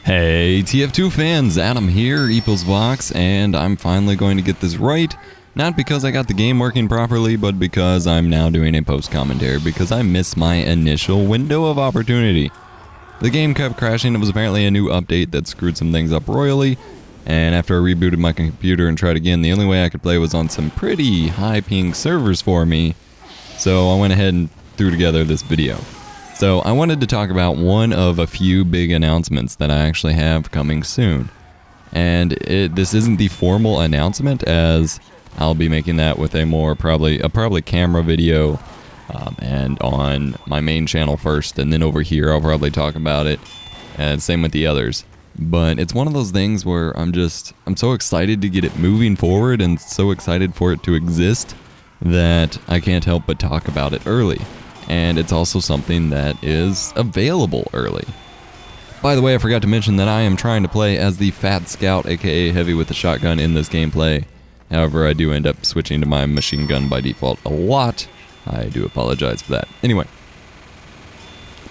Hey TF2 fans, Adam here, EposVox, and I'm finally going to get this right. Not because I got the game working properly, but because I'm now doing a post-commentary because I missed my initial window of opportunity. The game kept crashing. It was apparently a new update that screwed some things up royally, and after I rebooted my computer and tried again, the only way I could play was on some pretty high-ping servers for me, so I went ahead and threw together this video. So I wanted to talk about one of a few big announcements that I actually have coming soon. And this isn't the formal announcement, as I'll be making that with a more probably camera video and on my main channel first, and then over here I'll probably talk about it, and same with the others. But it's one of those things where I'm so excited to get it moving forward and so excited for it to exist that I can't help but talk about it early. And it's also something that is available early. By the way, I forgot to mention that I am trying to play as the Fat Scout, aka Heavy with the Shotgun, in this gameplay. However, I do end up switching to my machine gun by default a lot. I do apologize for that. Anyway,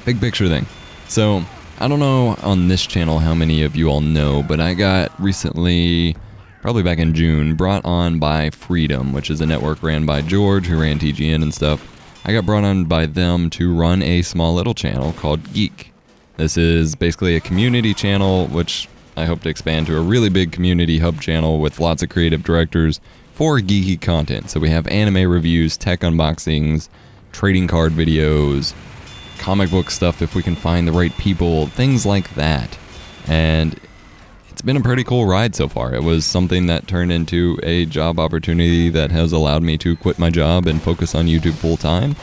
big picture thing. So, I don't know on this channel how many of you all know, but I got recently, probably back in June, brought on by Freedom, which is a network ran by George, who ran TGN and stuff. I got brought on by them to run a small little channel called Geek. This is basically a community channel, which I hope to expand to a really big community hub channel with lots of creative directors for geeky content. So we have anime reviews, tech unboxings, trading card videos, comic book stuff if we can find the right people, things like that. And it's been a pretty cool ride so far. It was something that turned into a job opportunity that has allowed me to quit my job and focus on YouTube full time.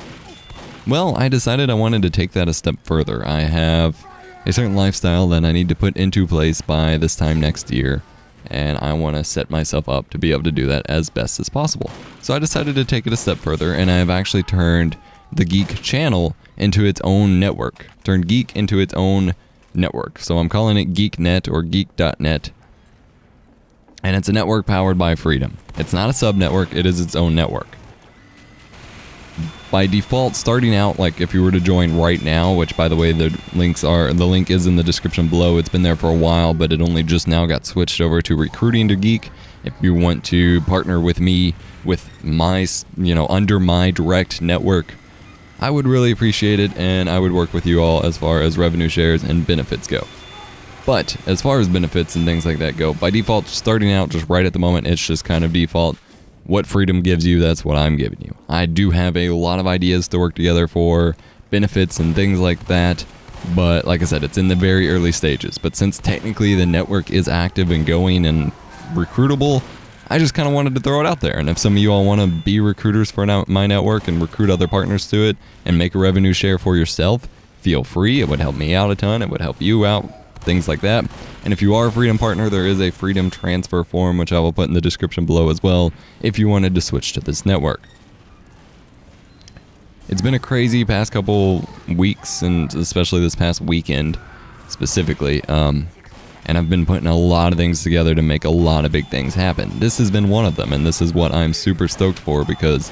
Well, I decided I wanted to take that a step further. I have a certain lifestyle that I need to put into place by this time next year, and I want to set myself up to be able to do that as best as possible. So I decided to take it a step further, and I have actually turned the Geek channel into its own network. Turned Geek into its own network. So I'm calling it GeekNet or Geek.net. And it's a network powered by Freedom. It's not a sub-network, it is its own network. By default, starting out, like if you were to join right now, which by the way the link is in the description below. It's been there for a while, but it only just now got switched over to Recruiting to Geek. If you want to partner with me with my, under my direct network, I would really appreciate it, and I would work with you all as far as revenue shares and benefits go. But as far as benefits and things like that go, by default, starting out just right at the moment, it's just kind of default. What Freedom gives you, that's what I'm giving you. I do have a lot of ideas to work together for benefits and things like that, but like I said, it's in the very early stages. But since technically the network is active and going and recruitable, I just kind of wanted to throw it out there. And if some of you all want to be recruiters for my network and recruit other partners to it and make a revenue share for yourself, feel free. It would help me out a ton. It would help you out, things like that. And if you are a Freedom partner, there is a Freedom transfer form, which I will put in the description below as well, if you wanted to switch to this network. It's been a crazy past couple weeks, and especially this past weekend specifically. And I've been putting a lot of things together to make a lot of big things happen. This has been one of them, and this is what I'm super stoked for, because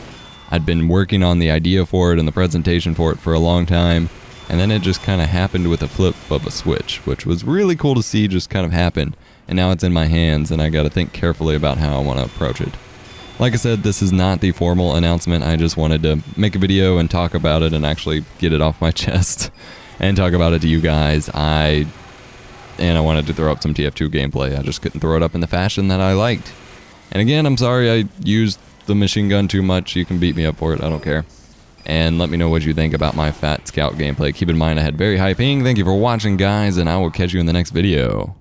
I'd been working on the idea for it and the presentation for it for a long time, and then it just kind of happened with a flip of a switch, which was really cool to see just kind of happen, and now it's in my hands, and I gotta think carefully about how I want to approach it. Like I said, this is not the formal announcement. I just wanted to make a video and talk about it and actually get it off my chest and talk about it to you guys. And I wanted to throw up some TF2 gameplay. I just couldn't throw it up in the fashion that I liked. And again, I'm sorry I used the machine gun too much. You can beat me up for it, I don't care. And let me know what you think about my Fat Scout gameplay. Keep in mind I had very high ping. Thank you for watching, guys, and I will catch you in the next video.